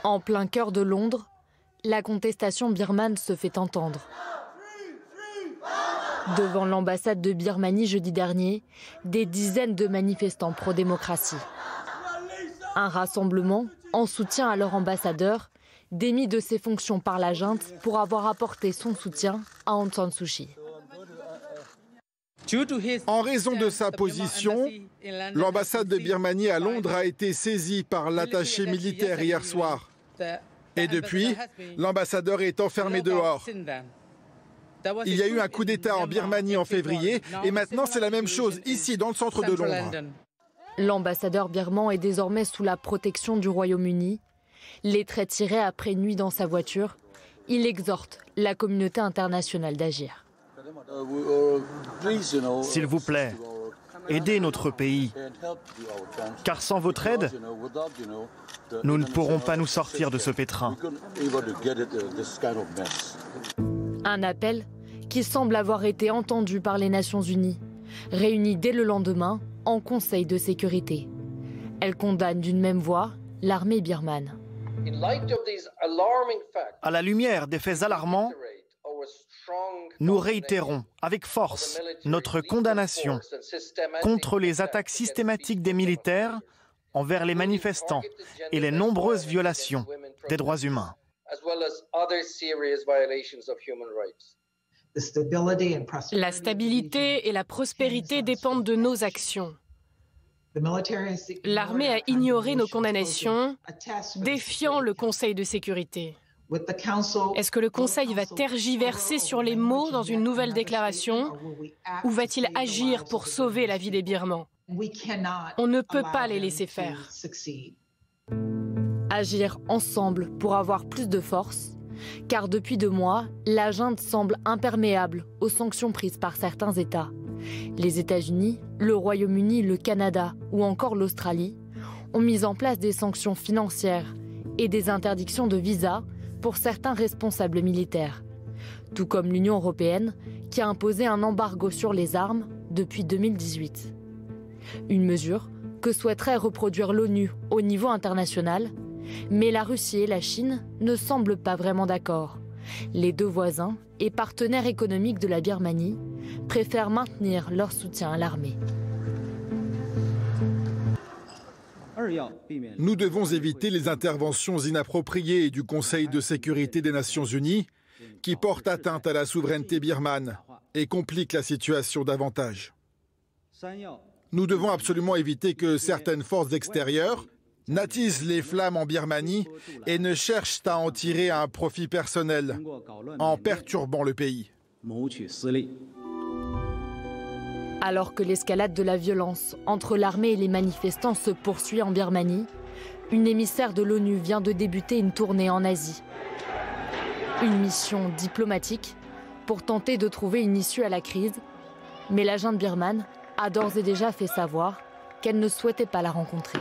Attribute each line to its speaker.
Speaker 1: En plein cœur de Londres, la contestation birmane se fait entendre. Devant l'ambassade de Birmanie jeudi dernier, des dizaines de manifestants pro-démocratie. Un rassemblement en soutien à leur ambassadeur, démis de ses fonctions par la junte pour avoir apporté son soutien à Aung San Suu Kyi.
Speaker 2: En raison de sa position, l'ambassade de Birmanie à Londres a été saisie par l'attaché militaire hier soir. Et depuis, l'ambassadeur est enfermé dehors. Il y a eu un coup d'État en Birmanie en février et maintenant c'est la même chose ici dans le centre de Londres.
Speaker 1: L'ambassadeur birman est désormais sous la protection du Royaume-Uni. Les traits tirés après nuit dans sa voiture, il exhorte la communauté internationale d'agir.
Speaker 3: S'il vous plaît, aidez notre pays, car sans votre aide, nous ne pourrons pas nous sortir de ce pétrin.
Speaker 1: Un appel qui semble avoir été entendu par les Nations Unies, réunies dès le lendemain en Conseil de sécurité. Elle condamne d'une même voix l'armée birmane.
Speaker 3: À la lumière des faits alarmants, nous réitérons avec force notre condamnation contre les attaques systématiques des militaires envers les manifestants et les nombreuses violations des droits humains.
Speaker 4: La stabilité et la prospérité dépendent de nos actions. L'armée a ignoré nos condamnations, défiant le Conseil de sécurité. Est-ce que le Conseil va tergiverser sur les mots dans une nouvelle déclaration ou va-t-il agir pour sauver la vie des Birmans? On ne peut pas les laisser faire.
Speaker 1: Agir ensemble pour avoir plus de force, car depuis 2 mois, la junte semble imperméable aux sanctions prises par certains États. Les États-Unis, le Royaume-Uni, le Canada ou encore l'Australie ont mis en place des sanctions financières et des interdictions de visa pour certains responsables militaires, tout comme l'Union européenne qui a imposé un embargo sur les armes depuis 2018. Une mesure que souhaiterait reproduire l'ONU au niveau international, mais la Russie et la Chine ne semblent pas vraiment d'accord. Les 2 voisins et partenaires économiques de la Birmanie préfèrent maintenir leur soutien à l'armée.
Speaker 2: Nous devons éviter les interventions inappropriées du Conseil de sécurité des Nations Unies qui portent atteinte à la souveraineté birmane et compliquent la situation davantage. Nous devons absolument éviter que certaines forces extérieures n'attisent les flammes en Birmanie et ne cherchent à en tirer un profit personnel en perturbant le pays.
Speaker 1: Alors que l'escalade de la violence entre l'armée et les manifestants se poursuit en Birmanie, une émissaire de l'ONU vient de débuter une tournée en Asie. Une mission diplomatique pour tenter de trouver une issue à la crise, mais la junte birmane a d'ores et déjà fait savoir qu'elle ne souhaitait pas la rencontrer.